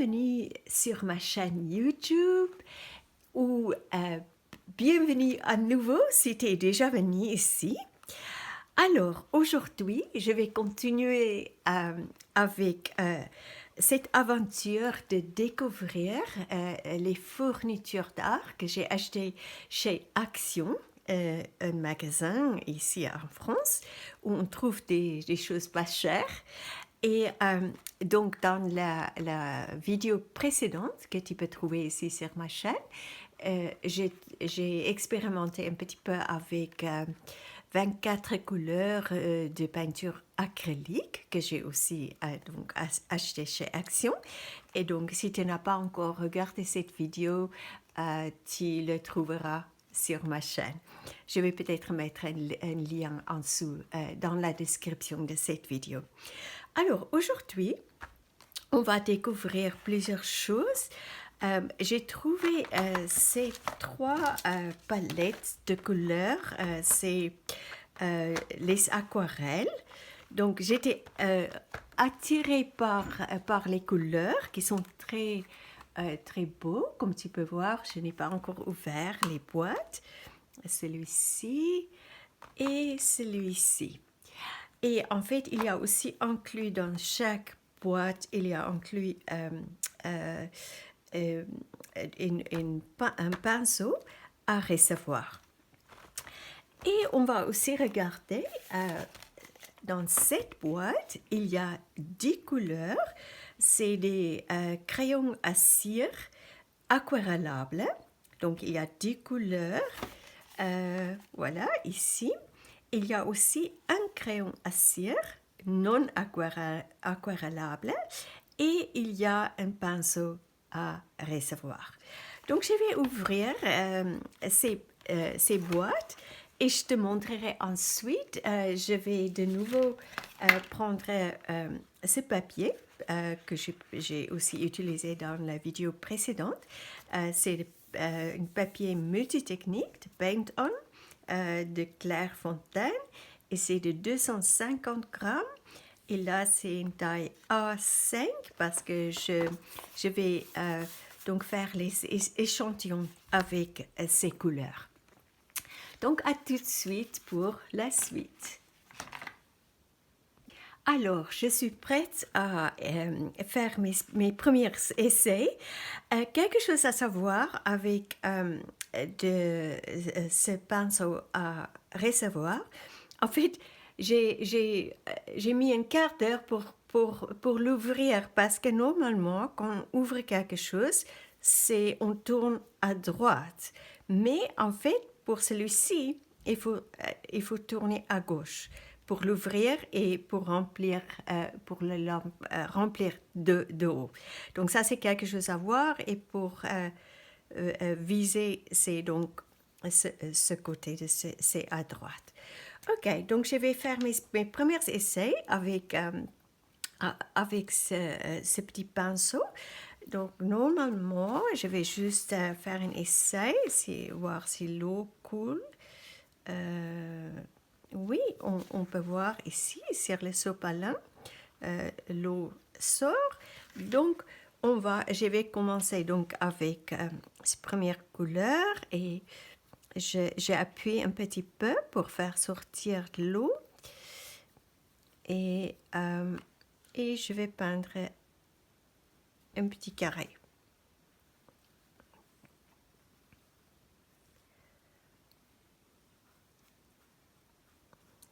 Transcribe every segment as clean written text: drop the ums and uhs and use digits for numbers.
bienvenue sur ma chaîne YouTube ou bienvenue à nouveau si tu es déjà venu ici. Alors aujourd'hui, je vais continuer avec cette aventure de découvrir les fournitures d'art que j'ai achetées chez Action. Un magasin ici en France où on trouve des choses pas chères. Et donc, dans la vidéo précédente que tu peux trouver ici sur ma chaîne, j'ai expérimenté un petit peu avec 24 couleurs de peinture acrylique que j'ai aussi donc acheté chez Action. Et donc, si tu n'as pas encore regardé cette vidéo, tu le trouveras sur ma chaîne. Je vais peut-être mettre un lien en dessous dans la description de cette vidéo. Alors, aujourd'hui, on va découvrir plusieurs choses. J'ai trouvé ces trois palettes de couleurs. C'est les aquarelles. Donc, j'étais attirée par les couleurs qui sont très beaux. Comme tu peux voir, je n'ai pas encore ouvert les boîtes. Celui-ci et celui-ci. Et en fait, il y a aussi inclus dans chaque boîte, il y a inclus un pinceau à recevoir. Et on va aussi regarder, dans cette boîte, il y a 10 couleurs. C'est des crayons à cire aquarellables. Donc, il y a 10 couleurs. Voilà, ici. Il y a aussi un crayon à cire non aquarellable et il y a un pinceau à recevoir. Donc, je vais ouvrir ces boîtes et je te montrerai ensuite. Je vais de nouveau prendre ce papier que j'ai aussi utilisé dans la vidéo précédente. C'est un papier multitechnique de Paint On de Clairefontaine et c'est de 250 grammes. Et là, c'est une taille A5 parce que je vais donc faire les échantillons avec ces couleurs. Donc, à tout de suite pour la suite. Alors, je suis prête à faire mes premiers essais. Quelque chose à savoir avec ce pinceau à recevoir. En fait, j'ai mis un quart d'heure pour l'ouvrir parce que normalement, quand on ouvre quelque chose, on tourne à droite. Mais en fait, pour celui-ci, il faut tourner à gauche pour l'ouvrir et pour remplir, remplir de haut. Donc ça, c'est quelque chose à voir. Et pour viser, c'est donc ce côté, c'est à droite. OK, donc je vais faire mes premiers essais avec ce petit pinceau. Donc normalement, je vais juste faire un essai, voir si l'eau coule. Oui, on peut voir ici, sur le sopalin, l'eau sort. Donc, je vais commencer donc avec ces premières couleurs et j'appuie un petit peu pour faire sortir l'eau. Et je vais peindre un petit carré.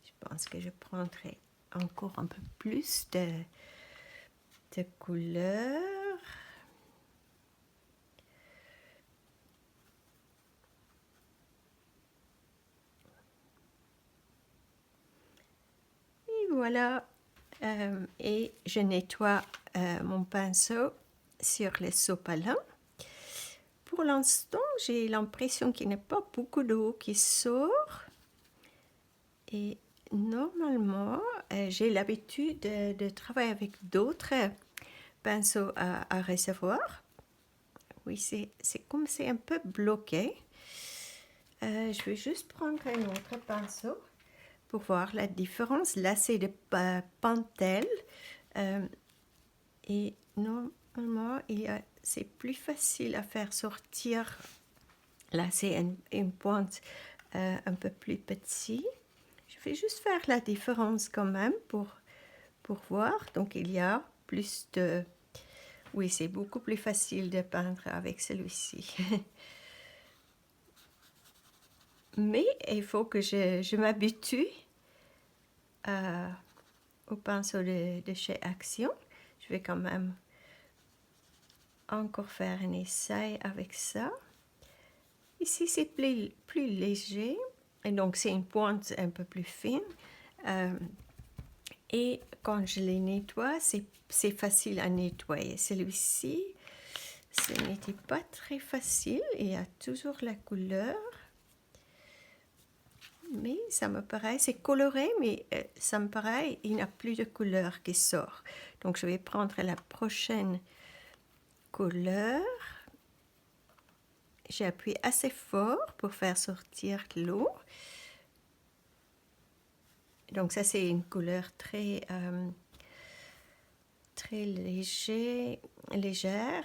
Je pense que je prendrai encore un peu plus de couleurs. Et voilà. Et je nettoie mon pinceau sur le sopalin. Pour l'instant, j'ai l'impression qu'il n'y a pas beaucoup d'eau qui sort. Et normalement, j'ai l'habitude de travailler avec d'autres pinceaux à recevoir. Oui, c'est comme c'est un peu bloqué. Je vais juste prendre un autre pinceau pour voir la différence. Là, c'est de Pentel. Et non, normalement, c'est plus facile à faire sortir. Là, c'est une pointe un peu plus petite. Je vais juste faire la différence quand même pour voir. Donc, il y a plus de... Oui, c'est beaucoup plus facile de peindre avec celui-ci. Mais il faut que je m'habitue au pinceau de chez Action. Je vais quand même encore faire un essai avec ça. Ici, c'est plus léger. Et donc, c'est une pointe un peu plus fine. Et quand je les nettoie, c'est facile à nettoyer. Celui-ci, ce n'était pas très facile. Il y a toujours la couleur. Mais ça me paraît, c'est coloré, mais ça me paraît, il n'y a plus de couleur qui sort. Donc, je vais prendre la prochaine couleur. J'appuie assez fort pour faire sortir l'eau. Donc, ça, c'est une couleur très légère.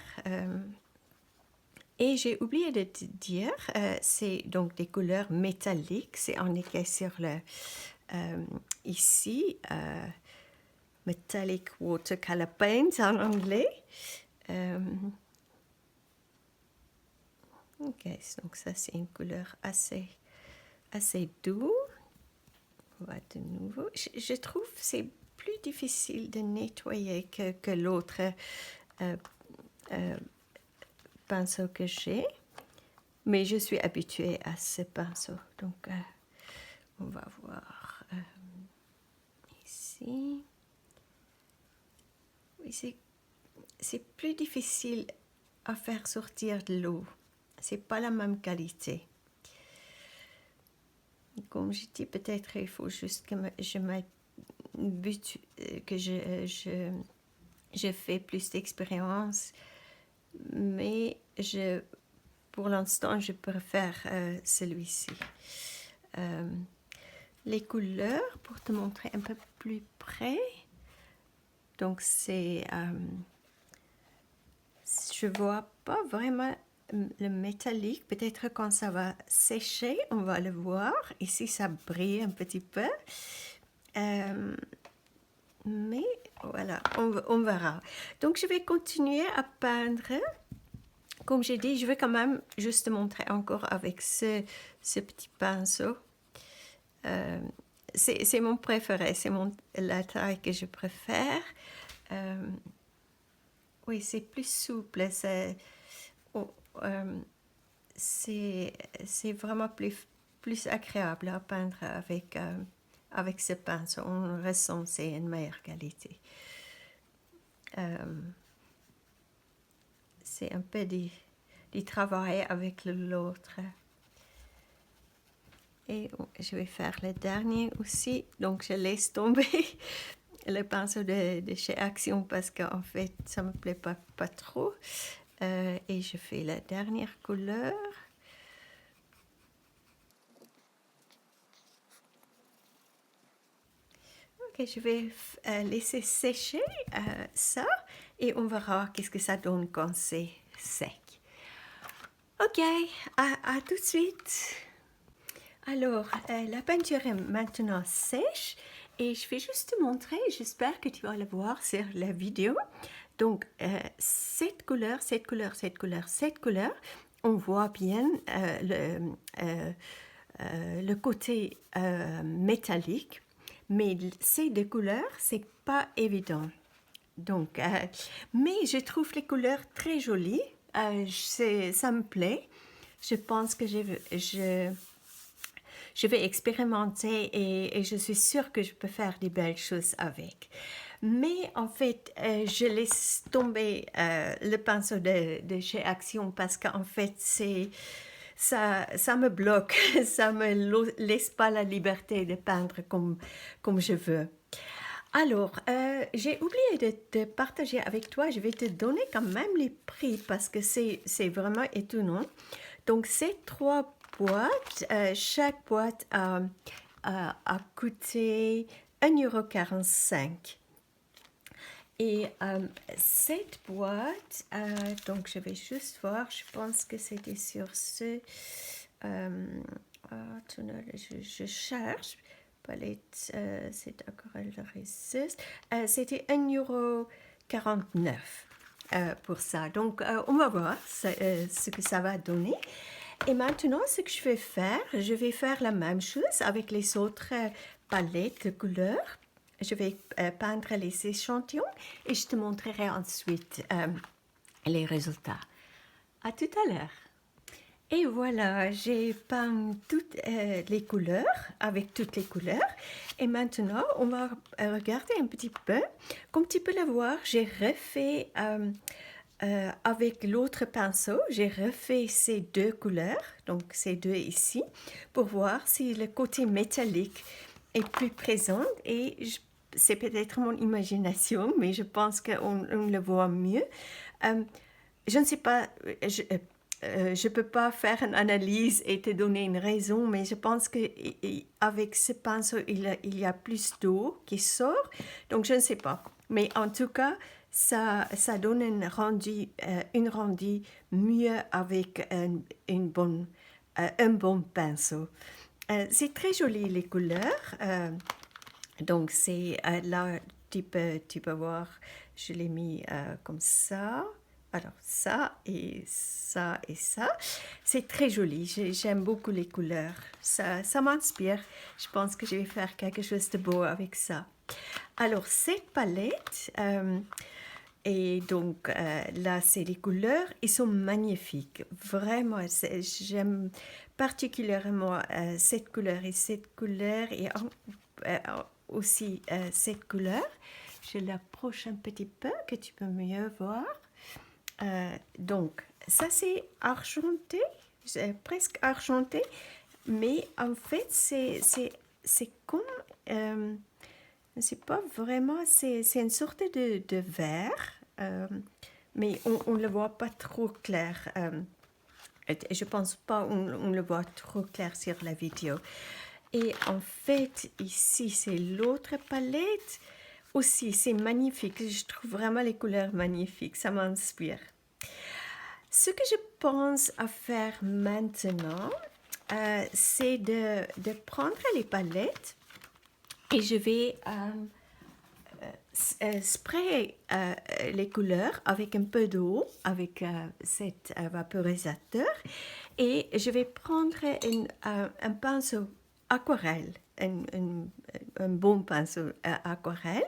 Et j'ai oublié de te dire, c'est donc des couleurs métalliques. C'est indiqué sur le... ici, Metallic Watercolor Paint en anglais. Ok, donc ça c'est une couleur assez doux. On va de nouveau. Je trouve que c'est plus difficile de nettoyer que l'autre pinceau que j'ai. Mais je suis habituée à ce pinceau. Donc, on va voir ici. Oui, c'est plus difficile à faire sortir de l'eau. C'est pas la même qualité. Comme je dis, peut-être il faut juste que je fais plus d'expérience, mais pour l'instant, je préfère celui-ci. Les couleurs, pour te montrer un peu plus près, donc c'est... je vois pas vraiment le métallique. Peut-être quand ça va sécher, on va le voir. Ici, ça brille un petit peu. Mais voilà, on verra. Donc, je vais continuer à peindre. Comme j'ai dit, je vais quand même juste te montrer encore avec ce petit pinceau. C'est mon préféré, c'est la taille que je préfère. Oui, c'est plus souple, c'est vraiment plus agréable à peindre avec ce pinceau. On ressent c'est une meilleure qualité. C'est un peu du travail avec l'autre. Et je vais faire le dernier aussi. Donc, je laisse tomber le pinceau de chez Action parce qu'en fait, ça ne me plaît pas trop. Et je fais la dernière couleur. Ok, je vais laisser sécher ça et on verra qu'est-ce que ça donne quand c'est sec. Ok, à tout de suite. Alors, la peinture est maintenant sèche et je vais juste te montrer, j'espère que tu vas le voir sur la vidéo. Donc, cette couleur, on voit bien le côté métallique, mais ces deux couleurs, c'est pas évident. Donc, mais je trouve les couleurs très jolies, ça me plaît. Je pense que je vais expérimenter et je suis sûre que je peux faire des belles choses avec. Mais en fait, je laisse tomber le pinceau de chez Action parce qu'en fait, ça me bloque, ça me laisse pas la liberté de peindre comme je veux. Alors, j'ai oublié de te partager avec toi, je vais te donner quand même les prix parce que c'est vraiment étonnant. Donc, ces 3 boîtes, chaque boîte a coûté 1,45 €. Et cette boîte, donc je vais juste voir, je pense que c'était sur ce... attendez, je cherche. Palette, c'est aquarelle de résiste. C'était 1,49 € pour ça. Donc, on va voir ce que ça va donner. Et maintenant, ce que je vais faire la même chose avec les autres palettes de couleurs. Je vais peindre les échantillons et je te montrerai ensuite les résultats. À tout à l'heure. Et voilà, j'ai peint toutes les couleurs, avec toutes les couleurs. Et maintenant, on va regarder un petit peu. Comme tu peux le voir, j'ai refait, avec l'autre pinceau, j'ai refait ces deux couleurs, donc ces deux ici, pour voir si le côté métallique est plus présent. Et c'est peut-être mon imagination, mais je pense qu'on le voit mieux. Je ne sais pas, je peux pas faire une analyse et te donner une raison, mais je pense qu'avec ce pinceau, il y a plus d'eau qui sort, donc je ne sais pas. Mais en tout cas, ça donne une rendu mieux avec un bon pinceau. C'est très joli les couleurs. Donc c'est là, tu peux voir, je l'ai mis comme ça. Alors ça et ça et ça. C'est très joli, j'aime beaucoup les couleurs. Ça m'inspire. Je pense que je vais faire quelque chose de beau avec ça. Alors cette palette, et donc là c'est les couleurs, ils sont magnifiques. Vraiment, j'aime particulièrement cette couleur et cette couleur et aussi cette couleur. Je l'approche un petit peu que tu peux mieux voir. Donc, ça c'est argenté, presque argenté, mais en fait c'est comme, c'est pas vraiment, c'est une sorte de vert, mais on ne le voit pas trop clair. Je pense pas on le voit trop clair sur la vidéo. Et en fait, ici, c'est l'autre palette. Aussi, c'est magnifique. Je trouve vraiment les couleurs magnifiques. Ça m'inspire. Ce que je pense à faire maintenant, c'est de prendre les palettes et je vais sprayer les couleurs avec un peu d'eau, avec cet vaporisateur. Et je vais prendre un pinceau aquarelle, un bon pinceau aquarelle.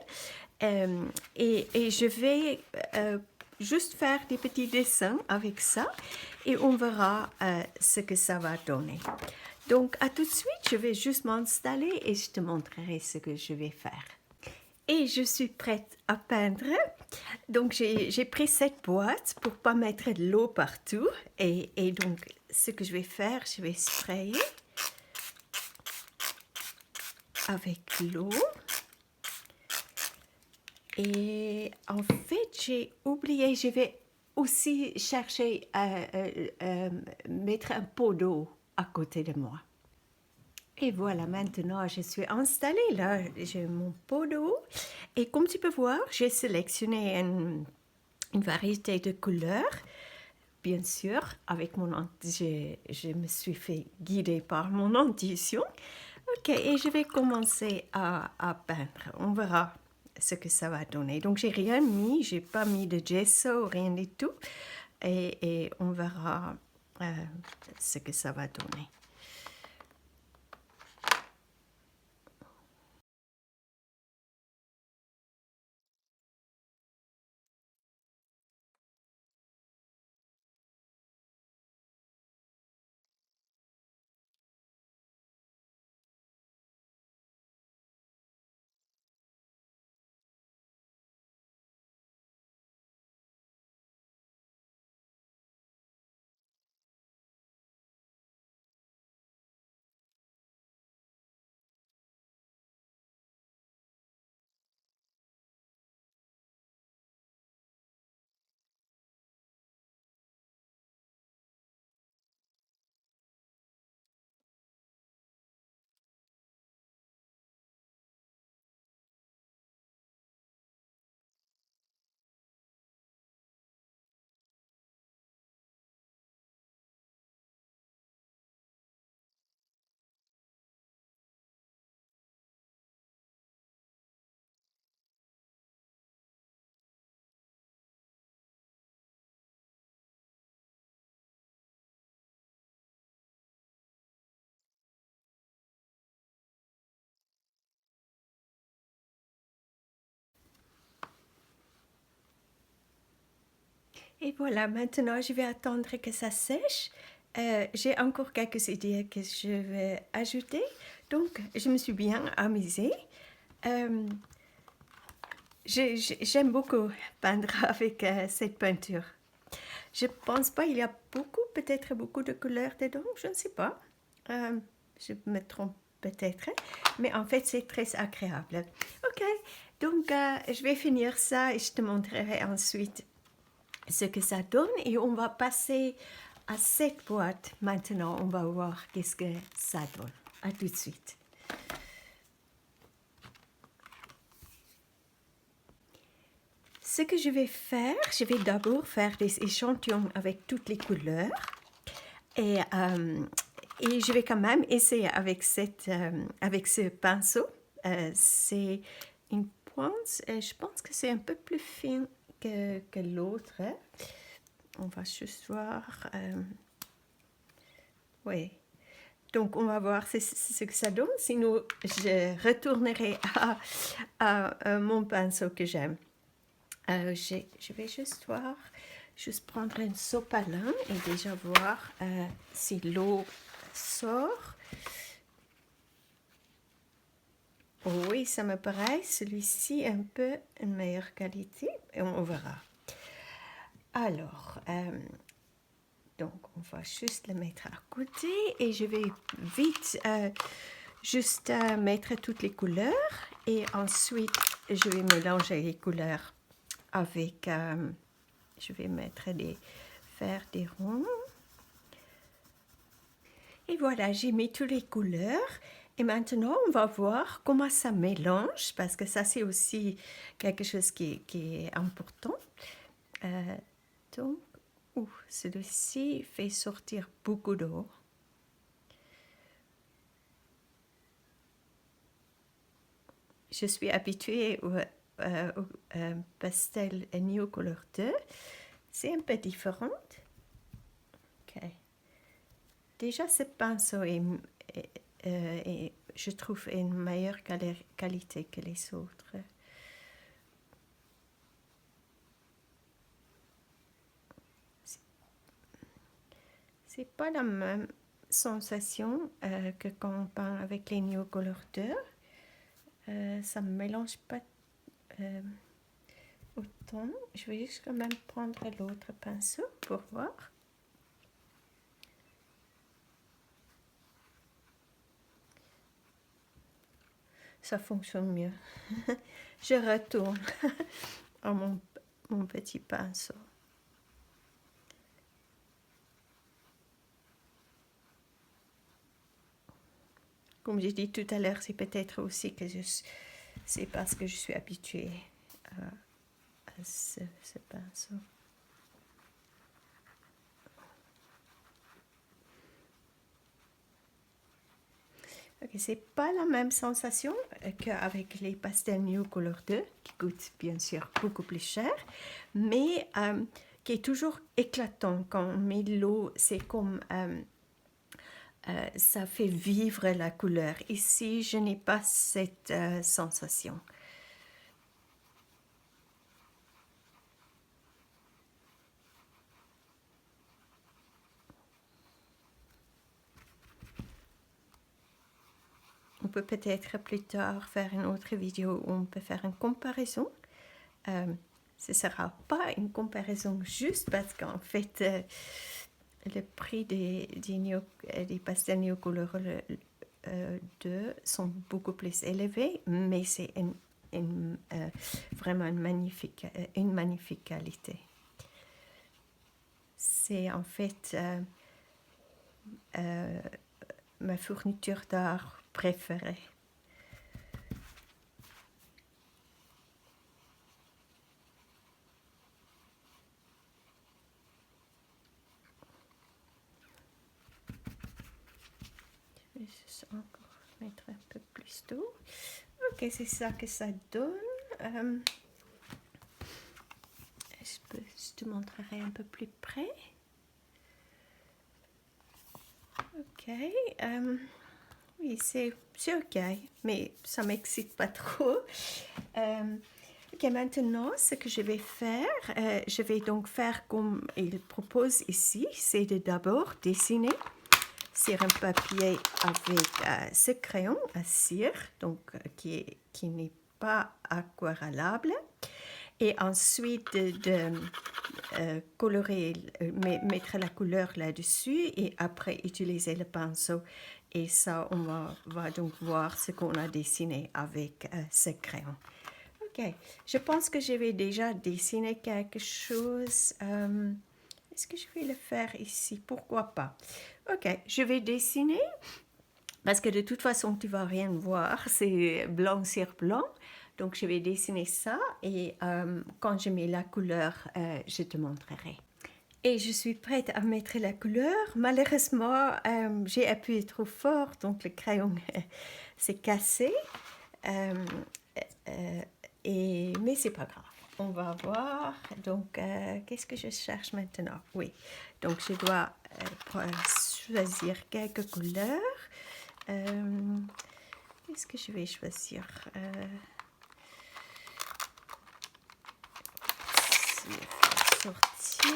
Et je vais juste faire des petits dessins avec ça et on verra ce que ça va donner. Donc, à tout de suite, je vais juste m'installer et je te montrerai ce que je vais faire. Et je suis prête à peindre. Donc, j'ai pris cette boîte pour ne pas mettre de l'eau partout. Et donc, ce que je vais faire, je vais sprayer avec l'eau. Et en fait, j'ai oublié, je vais aussi chercher à mettre un pot d'eau à côté de moi. Et voilà, maintenant je suis installée là, j'ai mon pot d'eau. Et comme tu peux voir, j'ai sélectionné une variété de couleurs. Bien sûr, avec je me suis fait guider par mon intuition. Ok, et je vais commencer à peindre. On verra ce que ça va donner. Donc, j'ai rien mis, j'ai pas mis de gesso, rien du tout. Et on verra ce que ça va donner. Et voilà, maintenant je vais attendre que ça sèche. J'ai encore quelques idées que je vais ajouter. Donc, je me suis bien amusée. Euh, J'aime beaucoup peindre avec cette peinture. Je pense pas, il y a beaucoup, peut-être beaucoup de couleurs dedans, je ne sais pas. Euh, je me trompe peut-être, mais en fait c'est très agréable. Ok, donc je vais finir ça et je te montrerai ensuite ce que ça donne et on va passer à cette boîte maintenant. On va voir qu'est-ce que ça donne. À tout de suite. Ce que je vais faire, je vais d'abord faire des échantillons avec toutes les couleurs et, et je vais quand même essayer avec, avec ce pinceau. C'est une pointe et je pense que c'est un peu plus fin que l'autre. On va juste voir. Oui. Donc, on va voir ce que ça donne. Sinon, je retournerai à mon pinceau que j'aime. Je vais juste voir, juste prendre un sopalin et déjà voir si l'eau sort. Oui, ça me paraît celui-ci un peu une meilleure qualité et on verra. Alors, donc on va juste le mettre à côté et je vais vite juste mettre toutes les couleurs et ensuite je vais mélanger les couleurs avec, je vais faire des ronds. Et voilà, j'ai mis toutes les couleurs. Et maintenant, on va voir comment ça mélange, parce que ça, c'est aussi quelque chose qui est important. Donc, celui-ci fait sortir beaucoup d'eau. Je suis habituée au pastel Neo Color 2. C'est un peu différent. Ok. Déjà, ce pinceau je trouve, une meilleure qualité que les autres. C'est pas la même sensation que quand on peint avec les Neo Color 2. Ça ne mélange pas autant. Je vais juste quand même prendre l'autre pinceau pour voir. Ça fonctionne mieux. Je retourne à mon petit pinceau. Comme j'ai dit tout à l'heure, c'est peut-être aussi que c'est parce que je suis habituée à ce pinceau. Okay, c'est pas la même sensation qu'avec les pastels Neo Color 2, qui coûtent bien sûr beaucoup plus cher, mais qui est toujours éclatant. Quand on met l'eau, c'est comme ça fait vivre la couleur. Ici, je n'ai pas cette sensation. On peut peut-être plus tard faire une autre vidéo où on peut faire une comparaison. Ce ne sera pas une comparaison juste parce qu'en fait, le prix des pastels Neo Color 2 sont beaucoup plus élevés, mais c'est vraiment une magnifique qualité. C'est en fait ma fourniture d'art préférée. Je vais juste encore mettre un peu plus d'eau. Ok, c'est ça que ça donne. Je te montrerai un peu plus près. Ok. Oui, c'est ok, mais ça m'excite pas trop. Ok, maintenant, ce que je vais faire, je vais donc faire comme il propose ici, c'est de d'abord dessiner sur un papier avec ce crayon à cire, donc qui n'est pas aquarellable, et ensuite colorer, mettre la couleur là-dessus et après utiliser le pinceau. Et ça, on va donc voir ce qu'on a dessiné avec ce crayon. Ok, je pense que je vais déjà dessiner quelque chose. Est-ce que je vais le faire ici? Pourquoi pas? Ok, je vais dessiner parce que de toute façon, tu vas rien voir. C'est blanc sur blanc. Donc, je vais dessiner ça et quand je mets la couleur, je te montrerai. Et je suis prête à mettre la couleur. Malheureusement, j'ai appuyé trop fort, donc le crayon s'est cassé. Mais c'est pas grave. On va voir. Donc, qu'est-ce que je cherche maintenant? Oui. Donc, je dois choisir quelques couleurs. Qu'est-ce que je vais choisir? Sortir.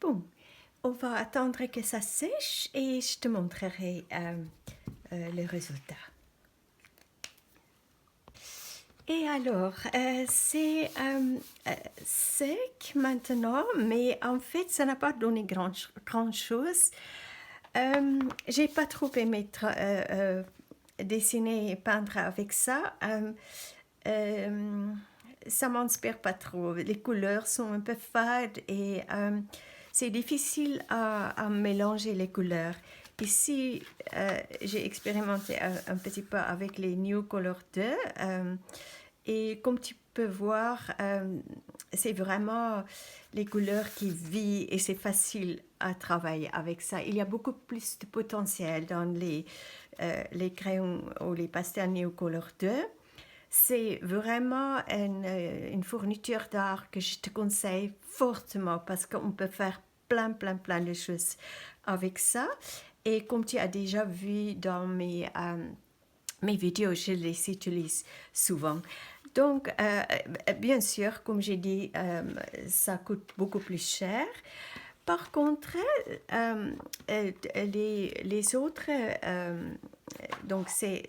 Bon, on va attendre que ça sèche et je te montrerai le résultat. Et alors, c'est sec maintenant, mais en fait, ça n'a pas donné grand-chose. J'ai pas trop aimé dessiner et peindre avec ça. Ça m'inspire pas trop. Les couleurs sont un peu fades et c'est difficile à mélanger les couleurs. Ici, j'ai expérimenté un petit peu avec les New Color 2 et comme tu peux voir, c'est vraiment les couleurs qui vivent et c'est facile à travailler avec ça. Il y a beaucoup plus de potentiel dans les crayons ou les pastels New Color 2. C'est vraiment une fourniture d'art que je te conseille fortement parce qu'on peut faire plein de choses avec ça. Et comme tu as déjà vu dans mes vidéos, je les utilise souvent. Donc, bien sûr, comme j'ai dit, ça coûte beaucoup plus cher. Par contre, les autres, donc c'est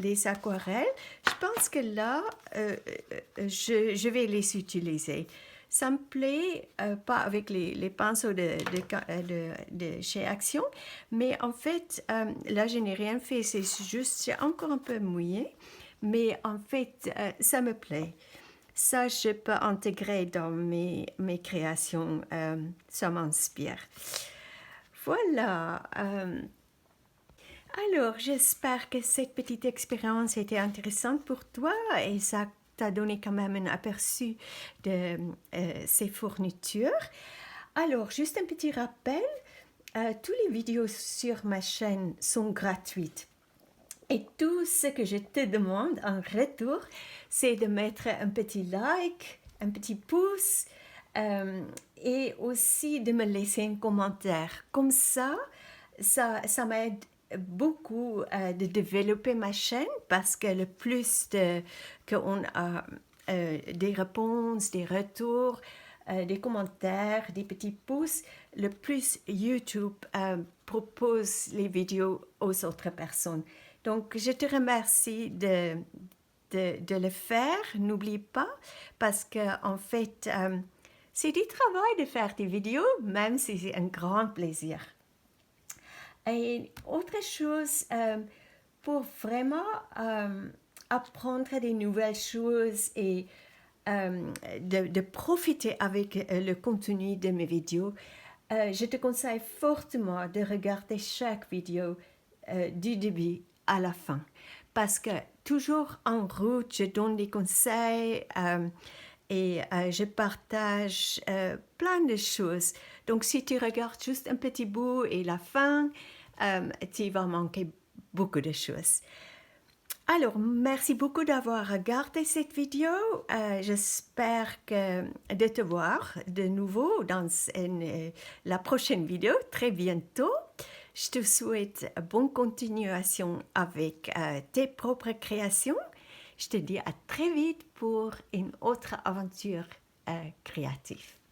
les aquarelles, je pense que là, je vais les utiliser. Ça me plaît, pas avec les pinceaux de chez Action, mais en fait, là, je n'ai rien fait, c'est juste, c'est encore un peu mouillé, mais en fait, ça me plaît. Ça, je peux intégrer dans mes créations. Ça m'inspire. Voilà. Alors, j'espère que cette petite expérience était intéressante pour toi et ça t'a donné quand même un aperçu de ces fournitures. Alors, juste un petit rappel, toutes les vidéos sur ma chaîne sont gratuites. Et tout ce que je te demande en retour, c'est de mettre un petit like, un petit pouce et aussi de me laisser un commentaire. Comme ça m'aide beaucoup de développer ma chaîne parce que le plus qu'on a des réponses, des retours, des commentaires, des petits pouces, le plus YouTube propose les vidéos aux autres personnes. Donc, je te remercie de le faire. N'oublie pas, parce qu'en fait, c'est du travail de faire des vidéos, même si c'est un grand plaisir. Et autre chose, pour vraiment apprendre des nouvelles choses et de profiter avec le contenu de mes vidéos, je te conseille fortement de regarder chaque vidéo du début à la fin. Parce que toujours en route, je donne des conseils et je partage plein de choses. Donc si tu regardes juste un petit bout et la fin, tu vas manquer beaucoup de choses. Alors, merci beaucoup d'avoir regardé cette vidéo. J'espère de te voir de nouveau dans la prochaine vidéo très bientôt. Je te souhaite bonne continuation avec tes propres créations. Je te dis à très vite pour une autre aventure créative.